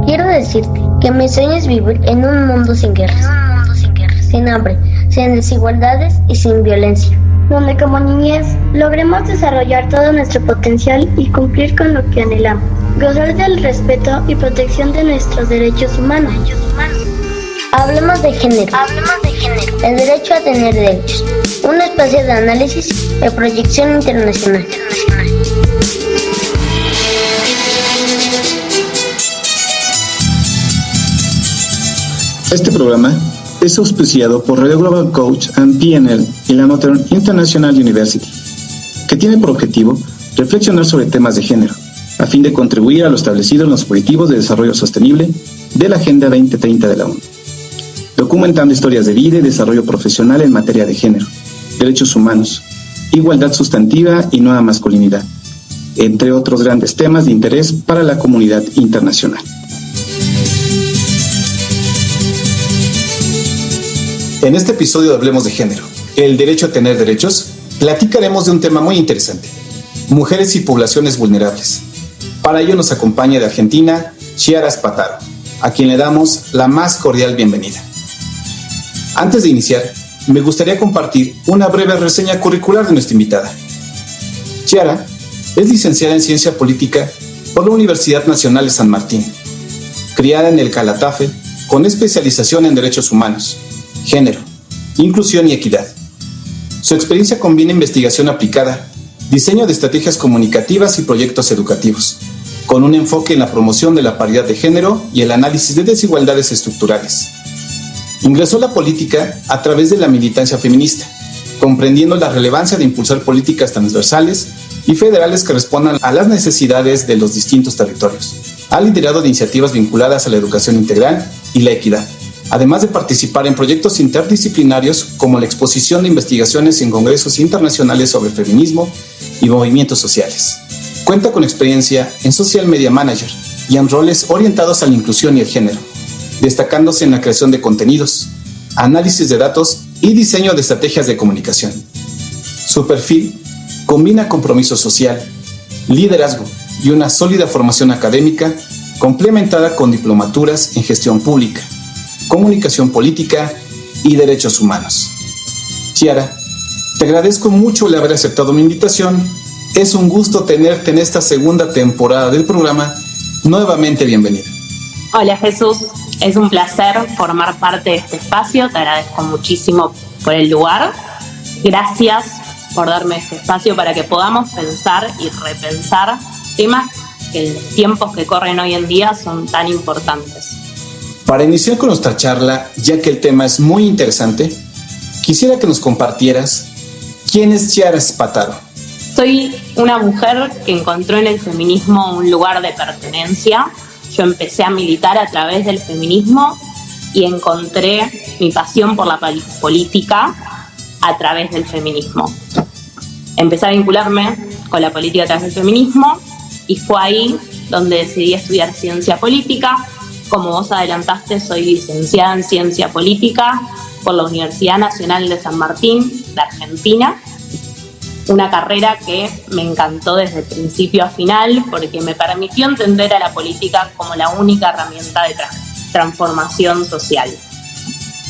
Quiero decirte que mi sueño es vivir en un mundo sin guerras, sin hambre, sin desigualdades y sin violencia, donde como niñez logremos desarrollar todo nuestro potencial y cumplir con lo que anhelamos, gozar del respeto y protección de nuestros derechos humanos. Hablemos de género, el derecho a tener derechos, un espacio de análisis y proyección internacional. Este programa es auspiciado por Radio Global Coach and PNL y la Northern International University, que tiene por objetivo reflexionar sobre temas de género, a fin de contribuir a lo establecido en los Objetivos de Desarrollo Sostenible de la Agenda 2030 de la ONU, documentando historias de vida y desarrollo profesional en materia de género, derechos humanos, igualdad sustantiva y nueva masculinidad, entre otros grandes temas de interés para la comunidad internacional. En este episodio de Hablemos de Género, el derecho a tener derechos, platicaremos de un tema muy interesante: mujeres y poblaciones vulnerables. Para ello nos acompaña de Argentina Chiara Spataro, a quien le damos la más cordial bienvenida. Antes de iniciar, me gustaría compartir una breve reseña curricular de nuestra invitada. Chiara es licenciada en Ciencia Política por la Universidad Nacional de San Martín, criada en el Calatafe, con especialización en Derechos Humanos, Género, Inclusión y Equidad. Su experiencia combina investigación aplicada, diseño de estrategias comunicativas y proyectos educativos, con un enfoque en la promoción de la paridad de género y el análisis de desigualdades estructurales. Ingresó a la política a través de la militancia feminista, comprendiendo la relevancia de impulsar políticas transversales y federales que respondan a las necesidades de los distintos territorios. Ha liderado iniciativas vinculadas a la educación integral y la equidad, además de participar en proyectos interdisciplinarios como la exposición de investigaciones en congresos internacionales sobre feminismo y movimientos sociales. Cuenta con experiencia en Social Media Manager y en roles orientados a la inclusión y el género, destacándose en la creación de contenidos, análisis de datos y diseño de estrategias de comunicación. Su perfil combina compromiso social, liderazgo y una sólida formación académica complementada con diplomaturas en gestión pública, comunicación política y derechos humanos. Chiara, te agradezco mucho el haber aceptado mi invitación. Es un gusto tenerte en esta segunda temporada del programa. Nuevamente bienvenida. Hola Jesús, es un placer formar parte de este espacio. Te agradezco muchísimo por el lugar. Gracias por darme este espacio para que podamos pensar y repensar temas que en los tiempos que corren hoy en día son tan importantes. Para iniciar con nuestra charla, ya que el tema es muy interesante, quisiera que nos compartieras quién es Chiara Spataro. Soy una mujer que encontró en el feminismo un lugar de pertenencia. Yo empecé a militar a través del feminismo y encontré mi pasión por la política a través del feminismo. Empecé a vincularme con la política a través del feminismo y fue ahí donde decidí estudiar ciencia política. Como vos adelantaste, soy licenciada en Ciencia Política por la Universidad Nacional de San Martín, de Argentina. Una carrera que me encantó desde principio a final porque me permitió entender a la política como la única herramienta de transformación social.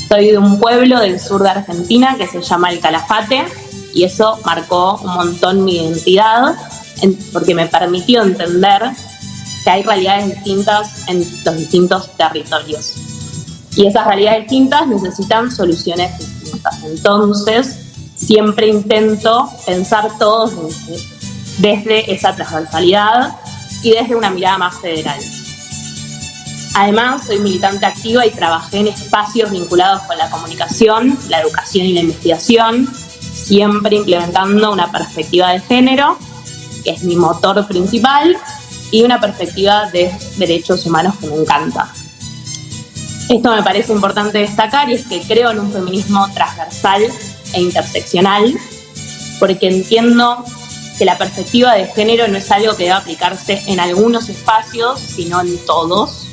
Soy de un pueblo del sur de Argentina que se llama El Calafate y eso marcó un montón mi identidad porque me permitió entender que hay realidades distintas en los distintos territorios. Y esas realidades distintas necesitan soluciones distintas. Entonces, siempre intento pensar todos desde esa transversalidad y desde una mirada más federal. Además, soy militante activa y trabajé en espacios vinculados con la comunicación, la educación y la investigación, siempre implementando una perspectiva de género, que es mi motor principal, y una perspectiva de derechos humanos que me encanta. Esto me parece importante destacar y es que creo en un feminismo transversal e interseccional, porque entiendo que la perspectiva de género no es algo que deba aplicarse en algunos espacios, sino en todos.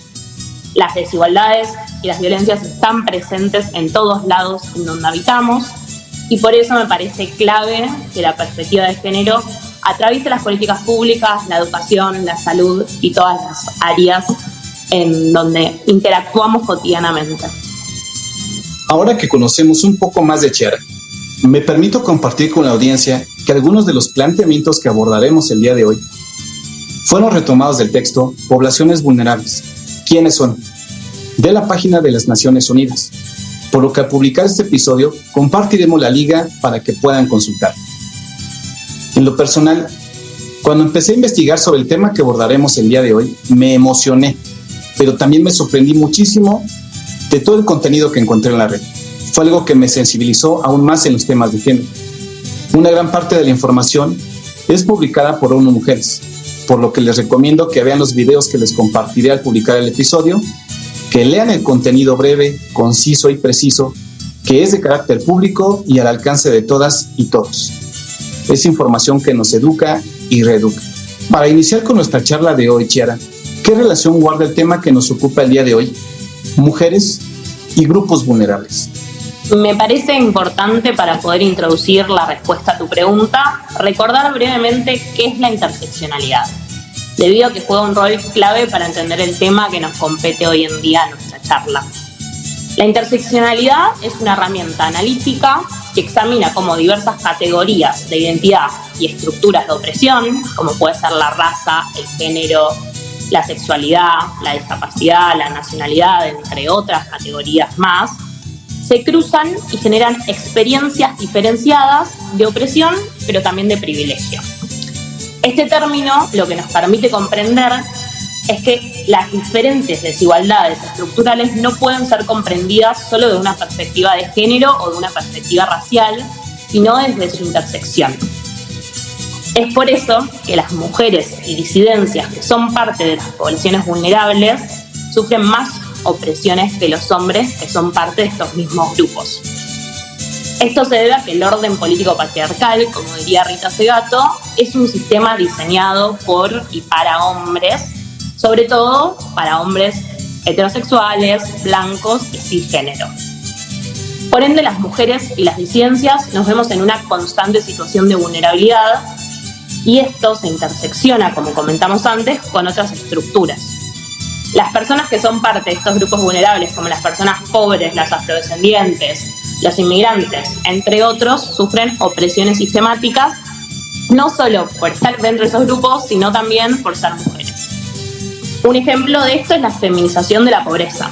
Las desigualdades y las violencias están presentes en todos lados en donde habitamos y por eso me parece clave que la perspectiva de género atraviese las políticas públicas, la educación, la salud y todas las áreas en donde interactuamos cotidianamente. Ahora que conocemos un poco más de Chiara, me permito compartir con la audiencia que algunos de los planteamientos que abordaremos el día de hoy fueron retomados del texto Poblaciones Vulnerables. ¿Quiénes son? De la página de las Naciones Unidas. Por lo que al publicar este episodio, compartiremos la liga para que puedan consultar. En lo personal, cuando empecé a investigar sobre el tema que abordaremos el día de hoy, me emocioné, pero también me sorprendí muchísimo de todo el contenido que encontré en la red. Fue algo que me sensibilizó aún más en los temas de género. Una gran parte de la información es publicada por ONU Mujeres, por lo que les recomiendo que vean los videos que les compartiré al publicar el episodio, que lean el contenido breve, conciso y preciso, que es de carácter público y al alcance de todas y todos. Es información que nos educa y reeduca. Para iniciar con nuestra charla de hoy, Chiara, ¿qué relación guarda el tema que nos ocupa el día de hoy? Mujeres y grupos vulnerables. Me parece importante, para poder introducir la respuesta a tu pregunta, recordar brevemente qué es la interseccionalidad, debido a que juega un rol clave para entender el tema que nos compete hoy en día en nuestra charla. La interseccionalidad es una herramienta analítica que examina cómo diversas categorías de identidad y estructuras de opresión, como puede ser la raza, el género, la sexualidad, la discapacidad, la nacionalidad, entre otras categorías más, se cruzan y generan experiencias diferenciadas de opresión, pero también de privilegio. Este término lo que nos permite comprender es que las diferentes desigualdades estructurales no pueden ser comprendidas solo de una perspectiva de género o de una perspectiva racial, sino desde su intersección. Es por eso que las mujeres y disidencias que son parte de las poblaciones vulnerables sufren más opresiones que los hombres que son parte de estos mismos grupos. Esto se debe a que el orden político patriarcal, como diría Rita Segato, es un sistema diseñado por y para hombres, sobre todo para hombres heterosexuales, blancos y cisgénero. Por ende, las mujeres y las disidencias nos vemos en una constante situación de vulnerabilidad y esto se intersecciona, como comentamos antes, con otras estructuras. Las personas que son parte de estos grupos vulnerables, como las personas pobres, las afrodescendientes, los inmigrantes, entre otros, sufren opresiones sistemáticas, no solo por estar dentro de esos grupos, sino también por ser mujeres. Un ejemplo de esto es la feminización de la pobreza.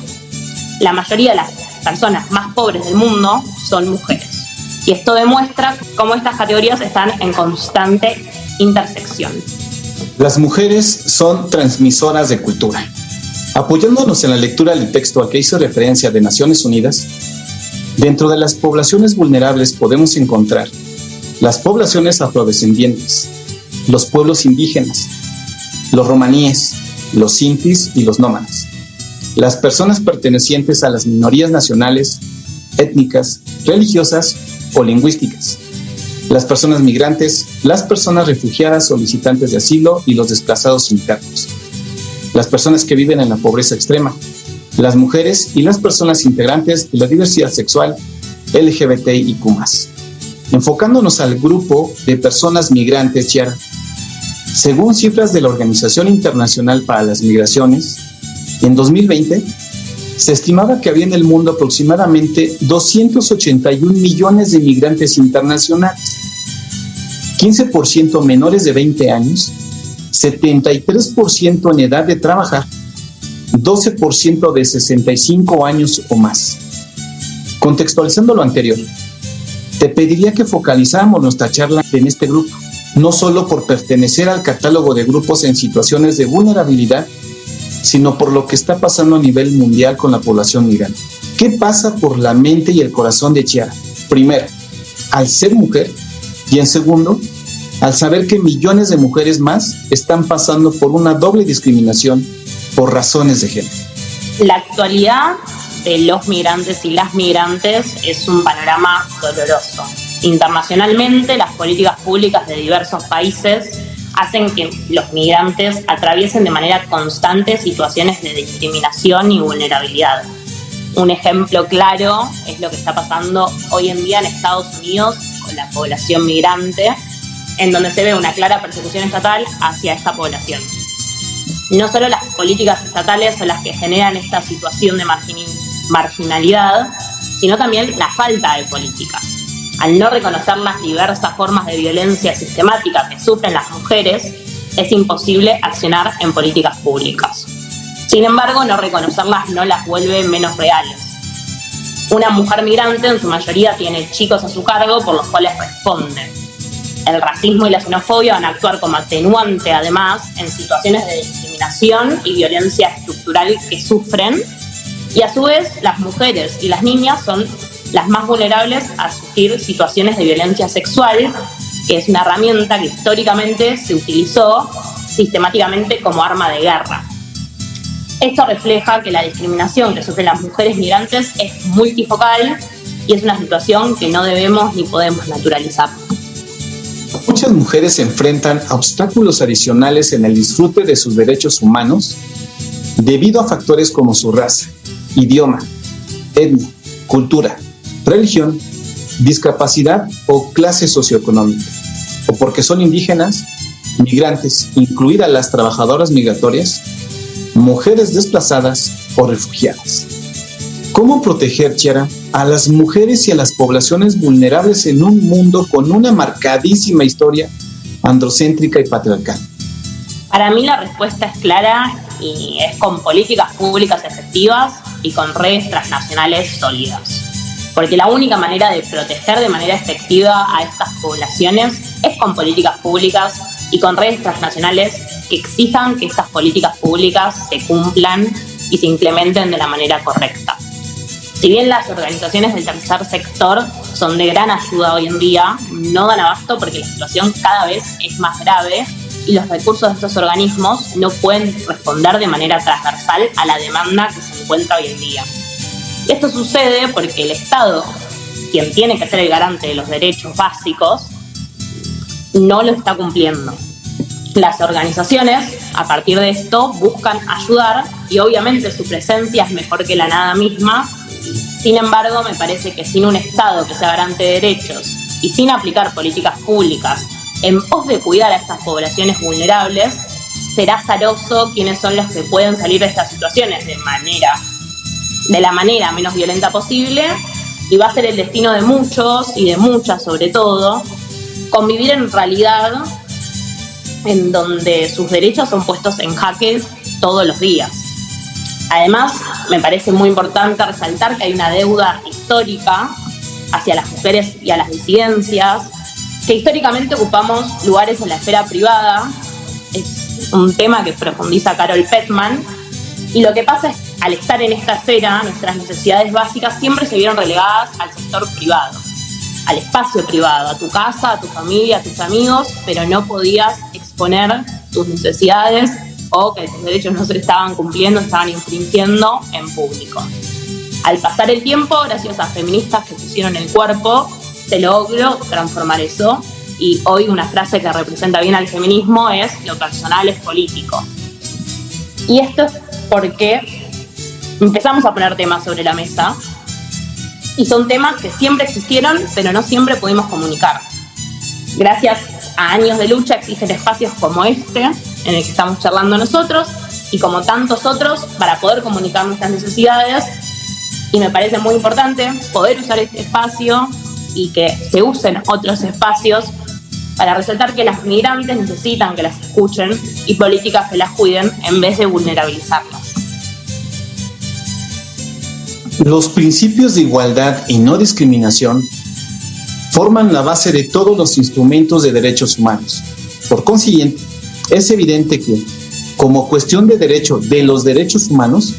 La mayoría de las personas más pobres del mundo son mujeres. Y esto demuestra cómo estas categorías están en constante intersección. Las mujeres son transmisoras de cultura. Apoyándonos en la lectura del texto al que hizo referencia de Naciones Unidas, dentro de las poblaciones vulnerables podemos encontrar las poblaciones afrodescendientes, los pueblos indígenas, los romaníes, los sintis y los nómadas, las personas pertenecientes a las minorías nacionales, étnicas, religiosas o lingüísticas, las personas migrantes, las personas refugiadas solicitantes de asilo y los desplazados internos, las personas que viven en la pobreza extrema, las mujeres y las personas integrantes de la diversidad sexual LGBTIQ+. Enfocándonos al grupo de personas migrantes, Chiara, según cifras de la Organización Internacional para las Migraciones, en 2020 se estimaba que había en el mundo aproximadamente 281 millones de migrantes internacionales, 15% menores de 20 años, 73% en edad de trabajar, 12% de 65 años o más. Contextualizando lo anterior, te pediría que focalizáramos nuestra charla en este grupo, no solo por pertenecer al catálogo de grupos en situaciones de vulnerabilidad, sino por lo que está pasando a nivel mundial con la población migrante. ¿Qué pasa por la mente y el corazón de Chiara? Primero, al ser mujer, y en segundo, al saber que millones de mujeres más están pasando por una doble discriminación por razones de género. La actualidad de los migrantes y las migrantes es un panorama doloroso. Internacionalmente, las políticas públicas de diversos países hacen que los migrantes atraviesen de manera constante situaciones de discriminación y vulnerabilidad. Un ejemplo claro es lo que está pasando hoy en día en Estados Unidos con la población migrante, en donde se ve una clara persecución estatal hacia esta población. No solo las políticas estatales son las que generan esta situación de marginalidad, sino también la falta de políticas. Al no reconocer las diversas formas de violencia sistemática que sufren las mujeres, es imposible accionar en políticas públicas. Sin embargo, no reconocerlas no las vuelve menos reales. Una mujer migrante en su mayoría tiene chicos a su cargo por los cuales responde. El racismo y la xenofobia van a actuar como atenuante, además, en situaciones de discriminación y violencia estructural que sufren. Y a su vez, las mujeres y las niñas son las más vulnerables a sufrir situaciones de violencia sexual, que es una herramienta que históricamente se utilizó sistemáticamente como arma de guerra. Esto refleja que la discriminación que sufren las mujeres migrantes es multifocal y es una situación que no debemos ni podemos naturalizar. Muchas mujeres se enfrentan a obstáculos adicionales en el disfrute de sus derechos humanos debido a factores como su raza, idioma, etnia, cultura, religión, discapacidad o clase socioeconómica, o porque son indígenas, migrantes, incluidas las trabajadoras migratorias, mujeres desplazadas o refugiadas. ¿Cómo proteger, Chiara, a las mujeres y a las poblaciones vulnerables en un mundo con una marcadísima historia androcéntrica y patriarcal? Para mí la respuesta es clara y es con políticas públicas efectivas y con redes transnacionales sólidas. Porque la única manera de proteger de manera efectiva a estas poblaciones es con políticas públicas y con redes transnacionales que exijan que estas políticas públicas se cumplan y se implementen de la manera correcta. Si bien las organizaciones del tercer sector son de gran ayuda hoy en día, no dan abasto porque la situación cada vez es más grave y los recursos de estos organismos no pueden responder de manera transversal a la demanda que se encuentra hoy en día. Esto sucede porque el Estado, quien tiene que ser el garante de los derechos básicos, no lo está cumpliendo. Las organizaciones, a partir de esto, buscan ayudar y obviamente su presencia es mejor que la nada misma. Sin embargo, me parece que sin un Estado que sea garante de derechos y sin aplicar políticas públicas en pos de cuidar a estas poblaciones vulnerables, será azaroso quiénes son los que pueden salir de estas situaciones de la manera menos violenta posible, y va a ser el destino de muchos y de muchas sobre todo convivir en realidad en donde sus derechos son puestos en jaque todos los días. Además, me parece muy importante resaltar que hay una deuda histórica hacia las mujeres y a las disidencias, que históricamente ocupamos lugares en la esfera privada. Es un tema que profundiza Carol Petman, y lo que pasa es que al estar en esta esfera, nuestras necesidades básicas siempre se vieron relegadas al sector privado, al espacio privado, a tu casa, a tu familia, a tus amigos, pero no podías exponer tus necesidades o que tus derechos no se estaban cumpliendo, estaban infringiendo en público. Al pasar el tiempo, gracias a feministas que pusieron el cuerpo, se logró transformar eso, y hoy una frase que representa bien al feminismo es: lo personal es político. Y esto es porque empezamos a poner temas sobre la mesa, y son temas que siempre existieron, pero no siempre pudimos comunicar. Gracias a años de lucha existen espacios como este, en el que estamos charlando nosotros, y como tantos otros, para poder comunicar nuestras necesidades. Y me parece muy importante poder usar este espacio y que se usen otros espacios para resaltar que las migrantes necesitan que las escuchen y políticas que las cuiden en vez de vulnerabilizarlas. Los principios de igualdad y no discriminación forman la base de todos los instrumentos de derechos humanos. Por consiguiente, es evidente que, como cuestión de derecho de los derechos humanos,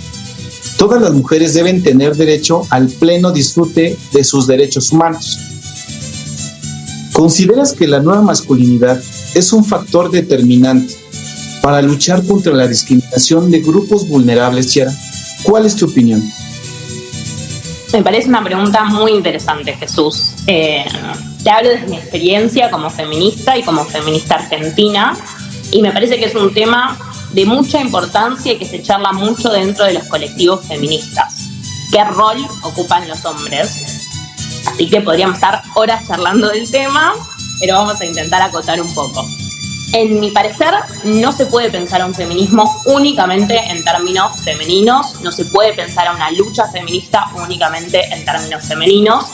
todas las mujeres deben tener derecho al pleno disfrute de sus derechos humanos. ¿Consideras que la nueva masculinidad es un factor determinante para luchar contra la discriminación de grupos vulnerables, Chiara? ¿Cuál es tu opinión? Me parece una pregunta muy interesante, Jesús. Te hablo desde mi experiencia como feminista y como feminista argentina, y me parece que es un tema de mucha importancia y que se charla mucho dentro de los colectivos feministas. ¿Qué rol ocupan los hombres? Así que podríamos estar horas charlando del tema, pero vamos a intentar acotar un poco. En mi parecer, no se puede pensar a un feminismo únicamente en términos femeninos, no se puede pensar a una lucha feminista únicamente en términos femeninos,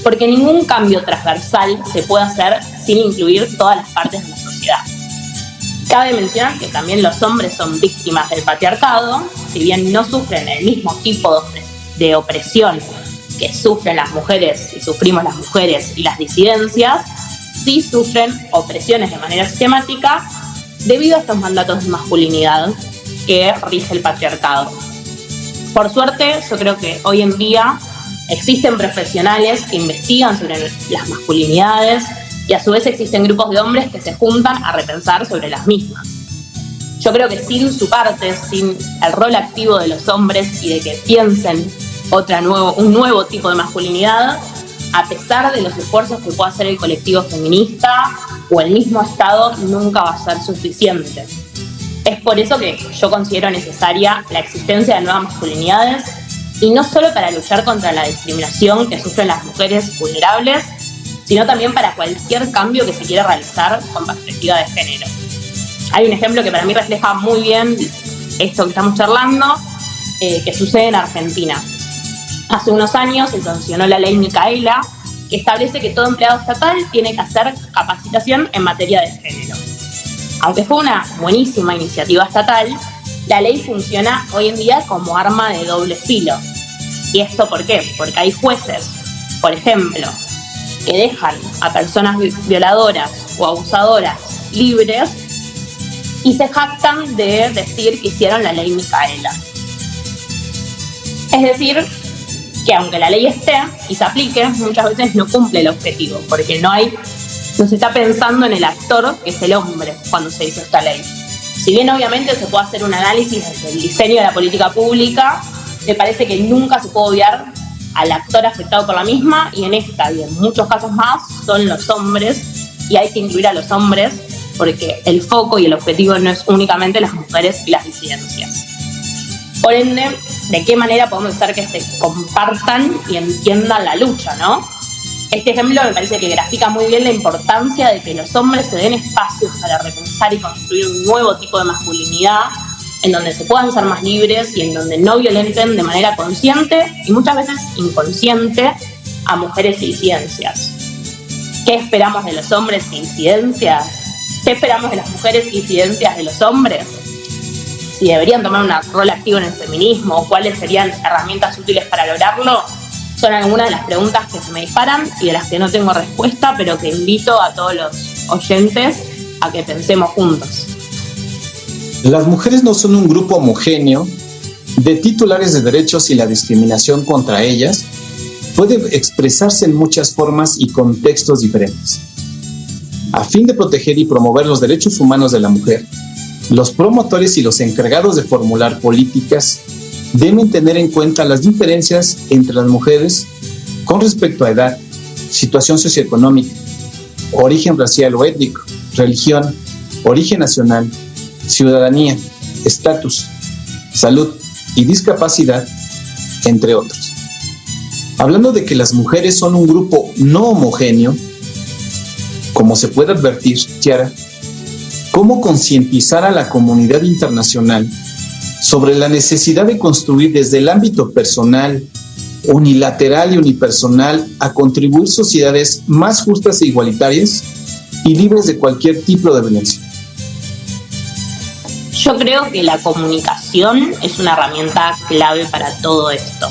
porque ningún cambio transversal se puede hacer sin incluir todas las partes de la sociedad. Cabe mencionar que también los hombres son víctimas del patriarcado, si bien no sufren el mismo tipo de opresión que sufren las mujeres y sufrimos las mujeres y las disidencias, sí sufren opresiones de manera sistemática debido a estos mandatos de masculinidad que rige el patriarcado. Por suerte, yo creo que hoy en día existen profesionales que investigan sobre las masculinidades y a su vez existen grupos de hombres que se juntan a repensar sobre las mismas. Yo creo que sin su parte, sin el rol activo de los hombres y de que piensen un nuevo tipo de masculinidad, a pesar de los esfuerzos que pueda hacer el colectivo feminista o el mismo Estado, nunca va a ser suficiente. Es por eso que yo considero necesaria la existencia de nuevas masculinidades, y no solo para luchar contra la discriminación que sufren las mujeres vulnerables, sino también para cualquier cambio que se quiera realizar con perspectiva de género. Hay un ejemplo que para mí refleja muy bien esto que estamos charlando, que sucede en Argentina. Hace unos años se sancionó la ley Micaela, que establece que todo empleado estatal tiene que hacer capacitación en materia de género. Aunque fue una buenísima iniciativa estatal, la ley funciona hoy en día como arma de doble filo. ¿Y esto por qué? Porque hay jueces, por ejemplo, que dejan a personas violadoras o abusadoras libres y se jactan de decir que hicieron la ley Micaela. Es decir, que aunque la ley esté y se aplique, muchas veces no cumple el objetivo, porque no se está pensando en el actor, que es el hombre, cuando se hizo esta ley. Si bien obviamente se puede hacer un análisis del diseño de la política pública, me parece que nunca se puede obviar al actor afectado por la misma, y en esta y en muchos casos más son los hombres, y hay que incluir a los hombres porque el foco y el objetivo no es únicamente las mujeres y las disidencias. Por ende, ¿de qué manera podemos hacer que se compartan y entiendan la lucha, no? Este ejemplo me parece que grafica muy bien la importancia de que los hombres se den espacios para repensar y construir un nuevo tipo de masculinidad en donde se puedan ser más libres y en donde no violenten de manera consciente y muchas veces inconsciente a mujeres y disidencias. ¿Qué esperamos de los hombres y disidencias? ¿Qué esperamos de las mujeres y disidencias de los hombres? Si deberían tomar un rol activo en el feminismo, cuáles serían herramientas útiles para lograrlo, son algunas de las preguntas que se me disparan y de las que no tengo respuesta, pero que invito a todos los oyentes a que pensemos juntos. Las mujeres no son un grupo homogéneo de titulares de derechos, y la discriminación contra ellas puede expresarse en muchas formas y contextos diferentes. A fin de proteger y promover los derechos humanos de la mujer, los promotores y los encargados de formular políticas deben tener en cuenta las diferencias entre las mujeres con respecto a edad, situación socioeconómica, origen racial o étnico, religión, origen nacional, ciudadanía, estatus, salud y discapacidad, entre otros. Hablando de que las mujeres son un grupo no homogéneo, como se puede advertir, Chiara, ¿cómo concientizar a la comunidad internacional sobre la necesidad de construir desde el ámbito personal, unilateral y unipersonal a contribuir sociedades más justas e igualitarias y libres de cualquier tipo de violencia? Yo creo que la comunicación es una herramienta clave para todo esto.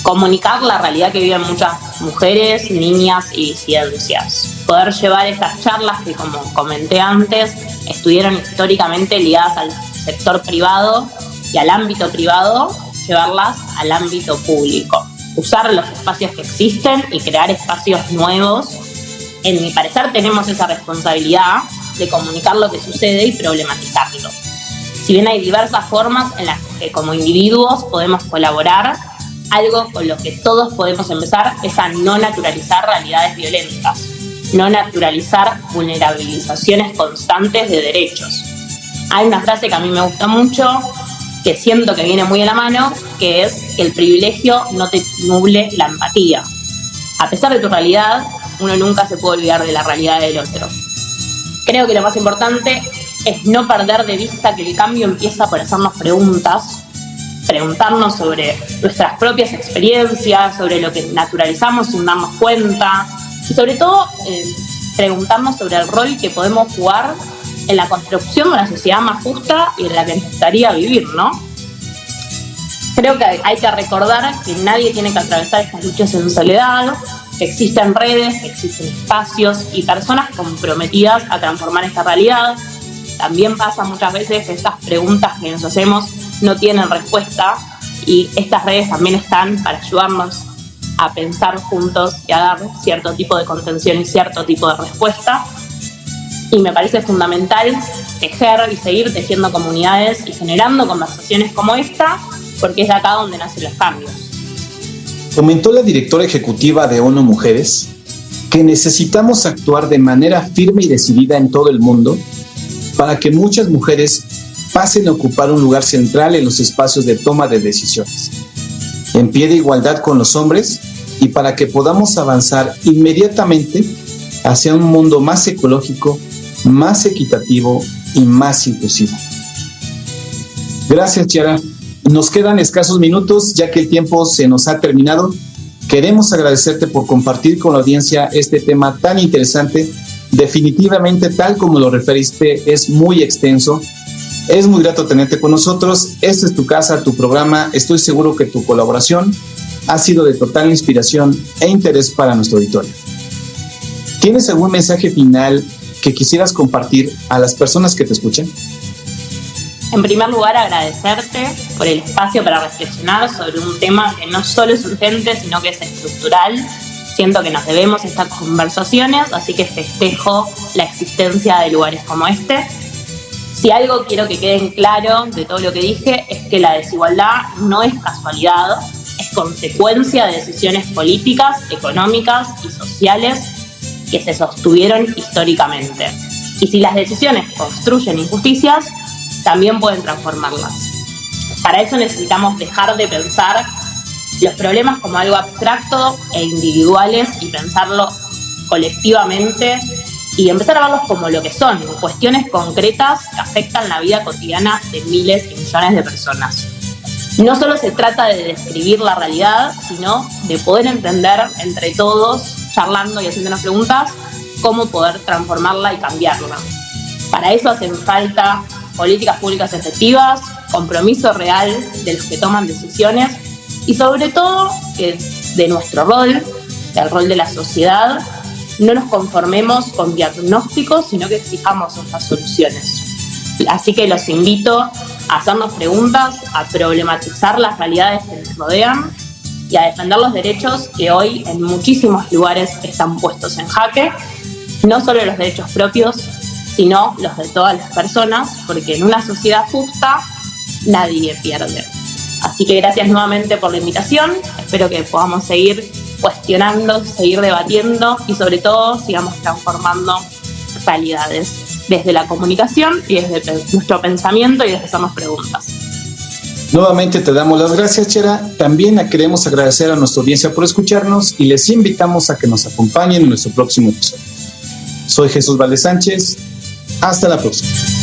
Comunicar la realidad que viven muchas mujeres, niñas y disidencias. Poder llevar estas charlas que, como comenté antes, estuvieron históricamente ligadas al sector privado y al ámbito privado, llevarlas al ámbito público. Usar los espacios que existen y crear espacios nuevos. En mi parecer tenemos esa responsabilidad de comunicar lo que sucede y problematizarlo. Si bien hay diversas formas en las que como individuos podemos colaborar, algo con lo que todos podemos empezar es a no naturalizar realidades violentas, no naturalizar vulnerabilizaciones constantes de derechos. Hay una frase que a mí me gusta mucho, que siento que viene muy de la mano, que es que el privilegio no te nuble la empatía. A pesar de tu realidad, uno nunca se puede olvidar de la realidad del otro. Creo que lo más importante es no perder de vista que el cambio empieza por hacernos preguntarnos sobre nuestras propias experiencias, sobre lo que naturalizamos sin darnos cuenta, y sobre todo preguntarnos sobre el rol que podemos jugar en la construcción de una sociedad más justa y en la que nos gustaría vivir, ¿no? Creo que hay que recordar que nadie tiene que atravesar estas luchas en soledad, que existen redes, que existen espacios y personas comprometidas a transformar esta realidad. También pasa muchas veces que estas preguntas que nos hacemos no tienen respuesta, y estas redes también están para ayudarnos a pensar juntos y a dar cierto tipo de contención y cierto tipo de respuesta. Y me parece fundamental tejer y seguir tejiendo comunidades y generando conversaciones como esta, porque es de acá donde nacen los cambios. Comentó la directora ejecutiva de ONU Mujeres que necesitamos actuar de manera firme y decidida en todo el mundo para que muchas mujeres pasen a ocupar un lugar central en los espacios de toma de decisiones, en pie de igualdad con los hombres, y para que podamos avanzar inmediatamente hacia un mundo más ecológico, más equitativo y más inclusivo. Gracias, Chiara. Nos quedan escasos minutos ya que el tiempo se nos ha terminado. Queremos agradecerte por compartir con la audiencia este tema tan interesante. Definitivamente, tal como lo referiste, es muy extenso. Es muy grato tenerte con nosotros. Esta es tu casa, tu programa. Estoy seguro que tu colaboración ha sido de total inspiración e interés para nuestro auditorio. ¿Tienes algún mensaje final que quisieras compartir a las personas que te escuchan? En primer lugar, agradecerte por el espacio para reflexionar sobre un tema que no solo es urgente, sino que es estructural. Siento que nos debemos estas conversaciones, así que festejo la existencia de lugares como este. Si algo quiero que quede en claro de todo lo que dije es que la desigualdad no es casualidad, es consecuencia de decisiones políticas, económicas y sociales que se sostuvieron históricamente. Y si las decisiones construyen injusticias, también pueden transformarlas. Para eso necesitamos dejar de pensar los problemas como algo abstracto e individuales y pensarlo colectivamente, y empezar a verlos como lo que son, cuestiones concretas que afectan la vida cotidiana de miles y millones de personas. No solo se trata de describir la realidad, sino de poder entender entre todos, charlando y haciéndonos preguntas, cómo poder transformarla y cambiarla. Para eso hacen falta políticas públicas efectivas, compromiso real de los que toman decisiones y sobre todo que de nuestro rol, del rol de la sociedad, no nos conformemos con diagnósticos, sino que exijamos estas soluciones. Así que los invito a hacernos preguntas, a problematizar las realidades que nos rodean y a defender los derechos que hoy en muchísimos lugares están puestos en jaque, no solo los derechos propios, sino los de todas las personas, porque en una sociedad justa nadie pierde. Así que gracias nuevamente por la invitación, espero que podamos seguir cuestionando, seguir debatiendo y sobre todo sigamos transformando realidades desde la comunicación y desde nuestro pensamiento y desde hacernos preguntas. Nuevamente te damos las gracias, Chera. También queremos agradecer a nuestra audiencia por escucharnos y les invitamos a que nos acompañen en nuestro próximo episodio. Soy Jesús Valdez Sánchez. Hasta la próxima.